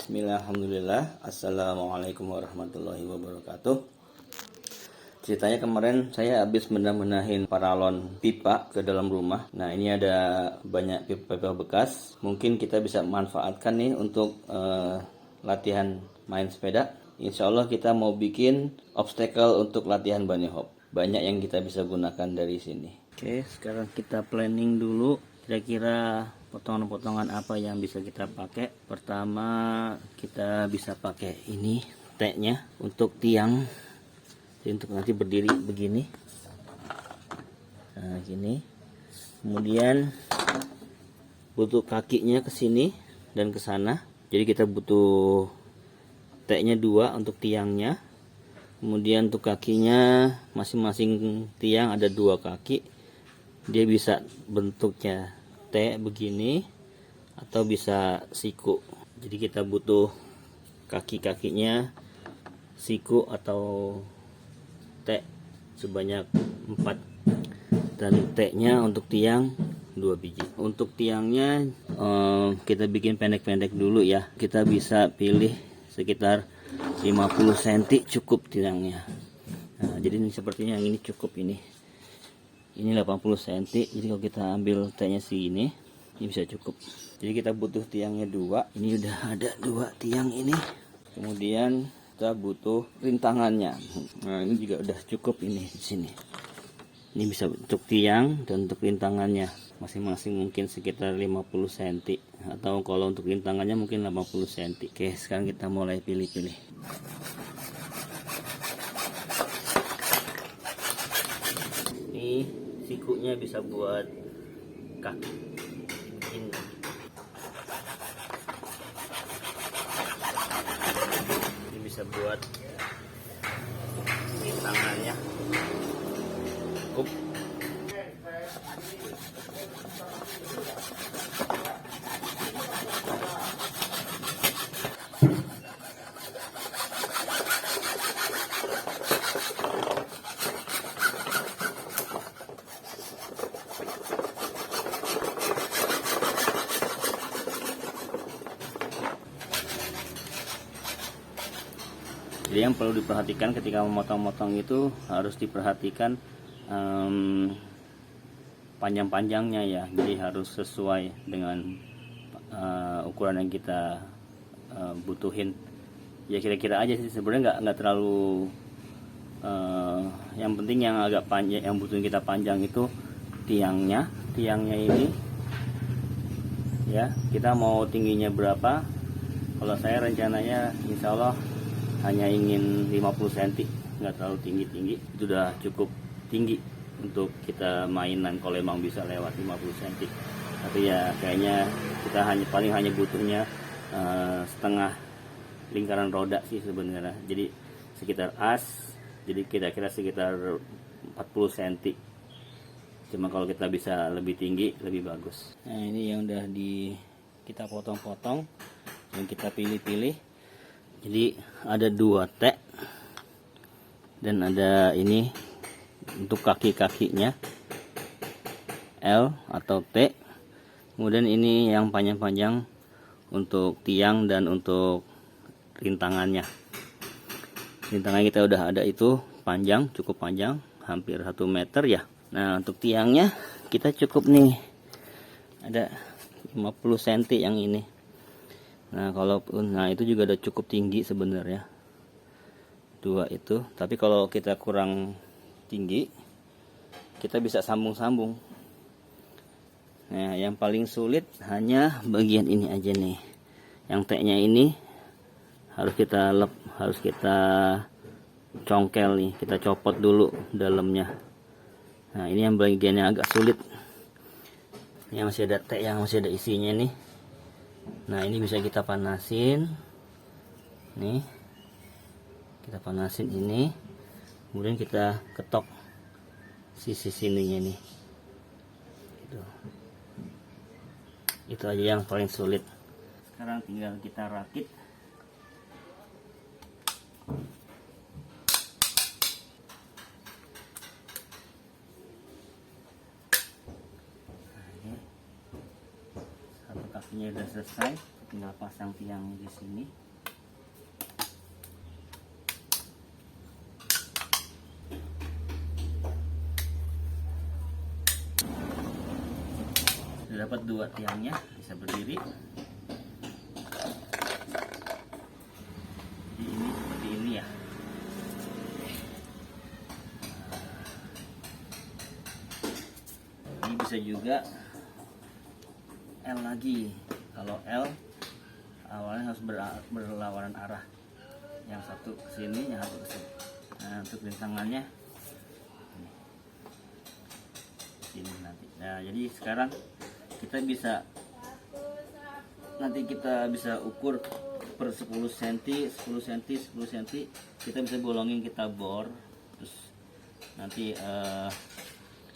Bismillah, alhamdulillah, assalamualaikum warahmatullahi wabarakatuh. Ceritanya kemarin saya habis benahin paralon pipa ke dalam rumah. Nah, ini ada banyak pipa-pipa bekas. Mungkin kita bisa manfaatkan nih untuk latihan main sepeda. Insya Allah kita mau bikin obstacle untuk latihan bunny hop. Banyak yang kita bisa gunakan dari sini. Oke, sekarang kita planning dulu kira-kira potongan-potongan apa yang bisa kita pakai. Pertama kita bisa pakai ini T-nya untuk tiang, untuk nanti berdiri begini. Nah, gini. Kemudian butuh kakinya ke sini dan ke sana. Jadi kita butuh T-nya 2 untuk tiangnya. Kemudian untuk kakinya masing-masing tiang ada 2 kaki. Dia bisa bentuknya T begini atau bisa siku. Jadi kita butuh kaki-kakinya siku atau T sebanyak 4 dan T-nya untuk tiang 2 biji. Untuk tiangnya kita bikin pendek-pendek dulu ya. Kita bisa pilih sekitar 50 cm cukup tiangnya. Nah, jadi ini sepertinya yang ini cukup ini. Ini 80 cm. Jadi kalau kita ambil T-nya sini, ini bisa cukup. Jadi kita butuh tiangnya 2. Ini udah ada 2 tiang ini. Kemudian kita butuh rintangannya. Nah, ini juga udah cukup ini di sini. Ini bisa untuk tiang dan untuk rintangannya masing-masing mungkin sekitar 50 cm atau kalau untuk rintangannya mungkin 80 cm. Oke, sekarang kita mulai pilih-pilih. Ini sikunya bisa buat kaki begini. Ini bisa buat rintangannya. Jadi yang perlu diperhatikan ketika memotong-motong itu harus diperhatikan panjang-panjangnya ya. Jadi harus sesuai dengan ukuran yang kita butuhin. Ya kira-kira aja sih, sebenarnya nggak terlalu. Yang penting yang agak panjang, yang butuhin kita panjang itu tiangnya ini ya. Kita mau tingginya berapa? Kalau saya rencananya insya Allah hanya ingin 50 cm, nggak terlalu tinggi-tinggi. Itu udah cukup tinggi untuk kita mainan kalau emang bisa lewat 50 cm. Tapi ya kayaknya kita paling hanya butuhnya setengah lingkaran roda sih sebenarnya. Jadi sekitar as, jadi kira-kira sekitar 40 cm. Cuma kalau kita bisa lebih tinggi lebih bagus. Nah, ini yang udah kita potong-potong dan kita pilih-pilih. Jadi ada 2 T dan ada ini untuk kaki-kakinya L atau T. Kemudian ini yang panjang-panjang untuk tiang dan untuk rintangannya. Rintangan kita udah ada itu panjang, cukup panjang, hampir 1 meter ya. Nah, untuk tiangnya kita cukup nih ada 50 cm yang ini. Nah, nah itu juga udah cukup tinggi sebenarnya 2 itu. Tapi kalau kita kurang tinggi, kita bisa sambung-sambung. Nah, yang paling sulit hanya bagian ini aja nih. Yang T-nya ini harus kita congkel nih, kita copot dulu dalamnya. Nah, ini yang bagiannya agak sulit. Ini masih ada T yang masih ada isinya nih. Nah, ini bisa kita panasin nih, kita panasin ini, kemudian kita ketok sisi sininya nih. Itu aja yang paling sulit. Sekarang tinggal kita rakit. Satu kakinya udah selesai, tinggal pasang tiang di sini. Sudah dapat 2 tiangnya, bisa berdiri. Jadi ini seperti ini ya. Ini bisa juga L lagi. Kalau L awalnya harus berlawanan arah. Yang satu ke sini, yang satu ke sini. Nah, untuk rintangannya ini nanti. Nah, jadi sekarang kita bisa ukur per 10 cm, 10 cm, 10 cm. Kita bisa bolongin, kita bor, terus nanti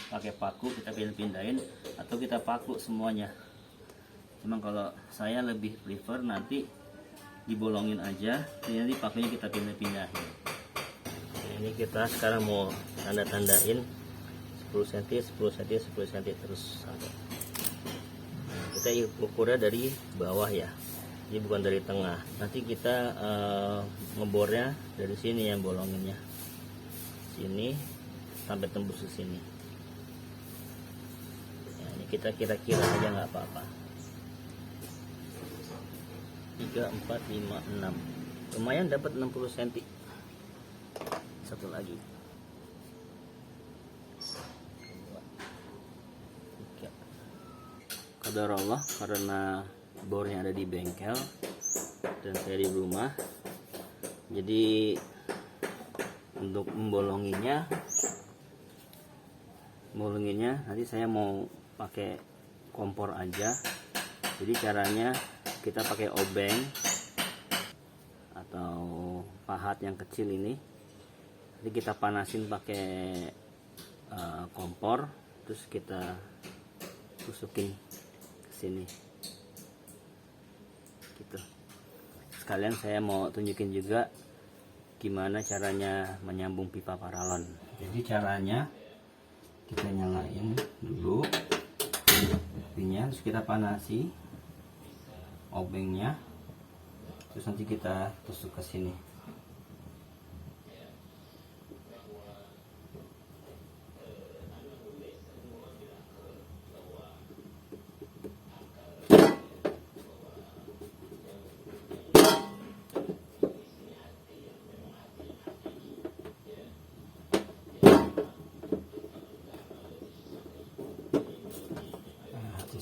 pakai paku kita pindahin atau kita paku semuanya. Cuma kalau saya lebih prefer nanti dibolongin aja, nanti pakunya kita pindahin. Ini kita sekarang mau tanda-tandain 10 cm, 10 cm, 10 cm terus sampai. Kita ukurnya dari bawah ya, jadi bukan dari tengah. Nanti kita ngebornya dari sini yang bolonginnya, sini sampai tembus ke sini. Ya, ini kita kira-kira aja nggak apa-apa. 3, 4, 5, 6, lumayan dapat 60 cm. Satu lagi. Qadarullah, karena bornya ada di bengkel dan saya di rumah, jadi untuk membolonginya nanti saya mau pakai kompor aja. Jadi caranya kita pakai obeng atau pahat yang kecil ini, jadi kita panasin pakai kompor, terus kita tusukin sini gitu. Sekalian saya mau tunjukin juga gimana caranya menyambung pipa paralon. Jadi caranya kita nyalain dulu apinya, terus kita panasi obengnya, terus nanti kita tusuk ke sini.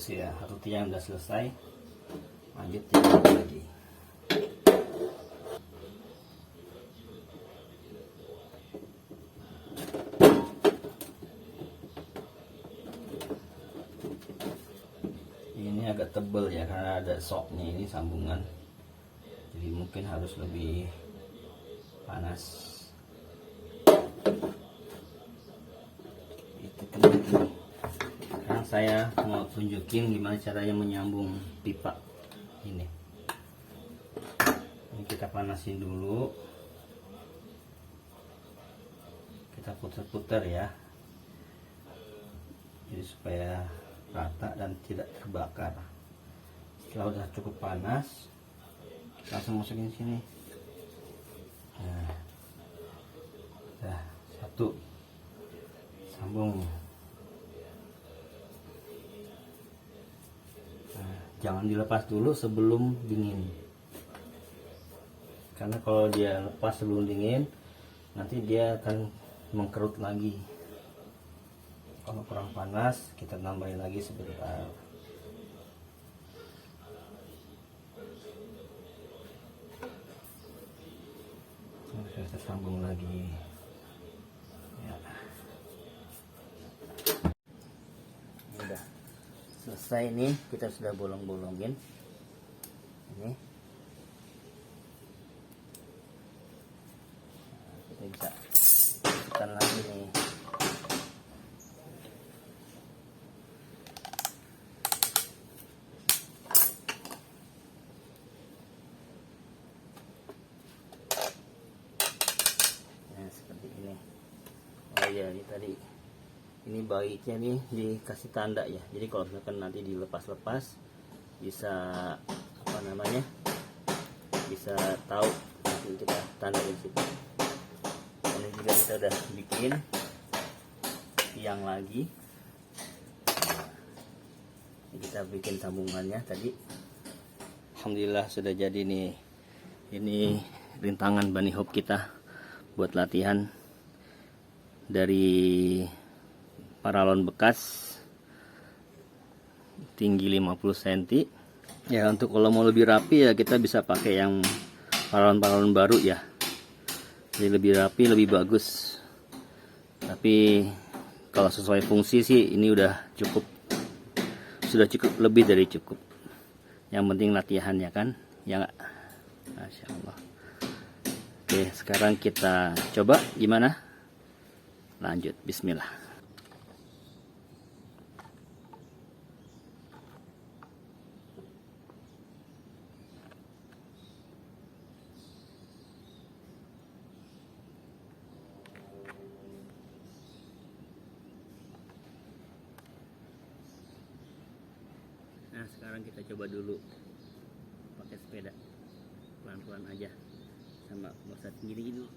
Ya, satu tiang udah selesai, lanjut tiang lagi. Ini agak tebel ya, karena ada soknya ini sambungan, jadi mungkin harus lebih panas. Itu teman-teman, saya mau tunjukin gimana caranya menyambung pipa ini. Ini kita panasin dulu, kita putar-putar ya, jadi supaya rata dan tidak terbakar. Setelah udah cukup panas, langsung masukin sini. Nah, udah satu, sambung. Jangan dilepas dulu sebelum dingin, karena kalau dia lepas sebelum dingin nanti dia akan mengkerut lagi. Kalau kurang panas kita tambahin lagi sebentar. Kita sambung lagi ya. Udah selesai nih, kita sudah bolong-bolongin ini. Kita bisa tekan lagi nih. Nah, seperti ini. Oh ya, ini tadi ini baiknya nih dikasih tanda ya, jadi kalau misalkan nanti dilepas-lepas bisa apa namanya, bisa tahu. Nanti kita tanda di situ. Ini juga kita udah bikin tiang lagi. Nah, ini kita bikin sambungannya tadi. Alhamdulillah sudah jadi nih. Ini rintangan bunny hop kita buat latihan dari paralon bekas tinggi 50 cm. Ya, untuk kalau mau lebih rapi ya kita bisa pakai yang paralon-paralon baru ya. Jadi lebih rapi, lebih bagus. Tapi kalau sesuai fungsi sih ini udah cukup. Sudah cukup, lebih dari cukup. Yang penting latihan ya kan? Ya enggak? Masya Allah. Oke, sekarang kita coba gimana? Lanjut, bismillah. Nah, sekarang kita coba dulu pakai sepeda pelan-pelan aja, sama nggak usah tinggi dulu.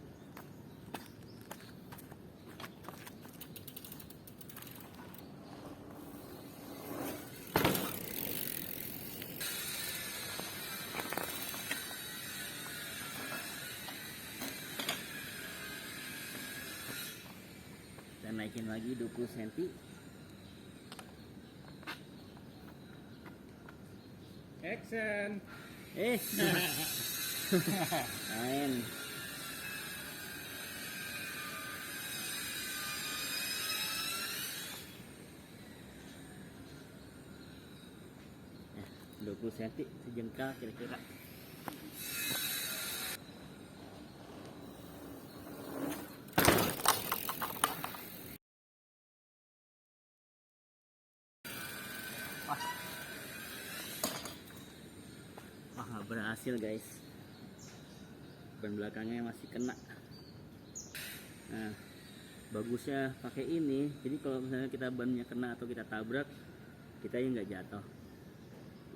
Kita naikin lagi 20 cm. Action. Main. Nah, 20 cm sejengkal kira-kira. Wah, nggak berhasil guys. Ban belakangnya masih kena. Nah, bagusnya pakai ini. Jadi kalau misalnya kita bannya kena atau kita tabrak, kita yang nggak jatuh.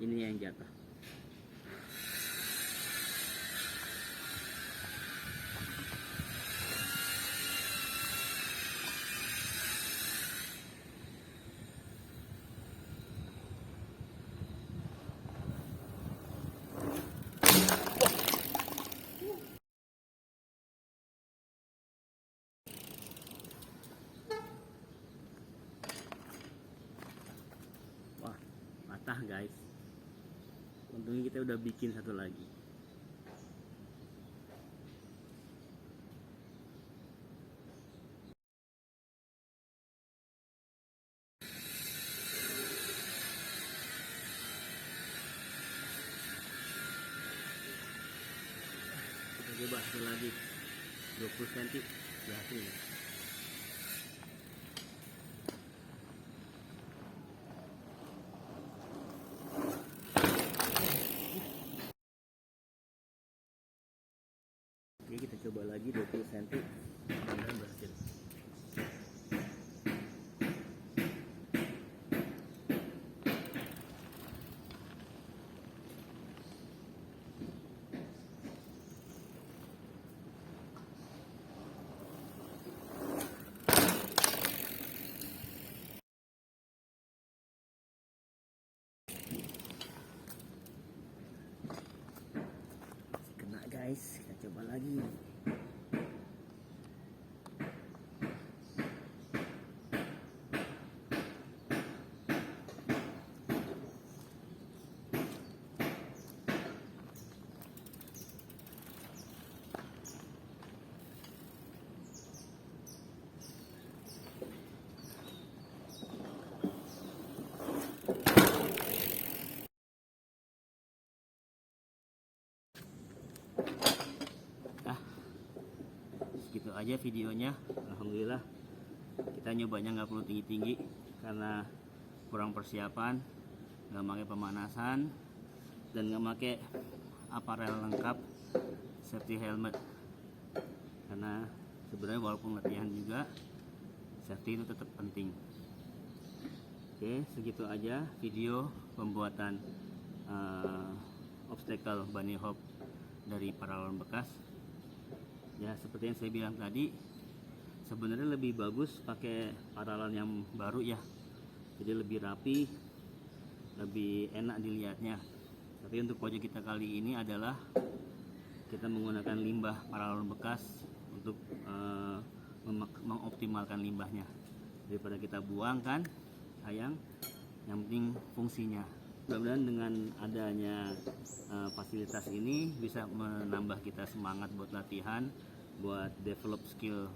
Ini yang jatuh. Wah, patah guys. Untungnya kita udah bikin satu lagi. Kita coba satu lagi. 20 cm berhasil. Oke, kita coba lagi 20 cm. Mudah-mudahan berhasil. Kena guys, kita coba lagi. Gitu aja videonya. Alhamdulillah kita nyobanya nggak perlu tinggi-tinggi karena kurang persiapan, nggak pakai pemanasan dan nggak pakai aparel lengkap safety helmet, karena sebenarnya walaupun latihan juga safety itu tetap penting. Oke, segitu aja video pembuatan obstacle bunny hop dari paralon bekas. Ya seperti yang saya bilang tadi, sebenarnya lebih bagus pakai paralon yang baru ya, jadi lebih rapi, lebih enak dilihatnya. Tapi untuk project kita kali ini adalah kita menggunakan limbah paralon bekas untuk mengoptimalkan limbahnya, daripada kita buang kan sayang, yang penting fungsinya. Mudah-mudahan dengan adanya fasilitas ini bisa menambah kita semangat buat latihan, buat develop skill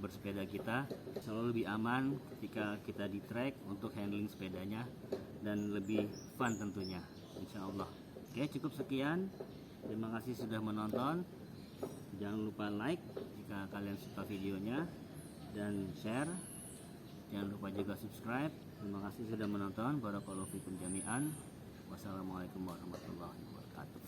bersepeda kita, selalu lebih aman ketika kita di track untuk handling sepedanya, dan lebih fun tentunya, insya Allah. Oke, cukup sekian. Terima kasih sudah menonton. Jangan lupa like jika kalian suka videonya, dan share. Jangan lupa juga subscribe. Terima kasih sudah menonton. Barakallahu fikum jami'an. Wassalamualaikum warahmatullahi wabarakatuh.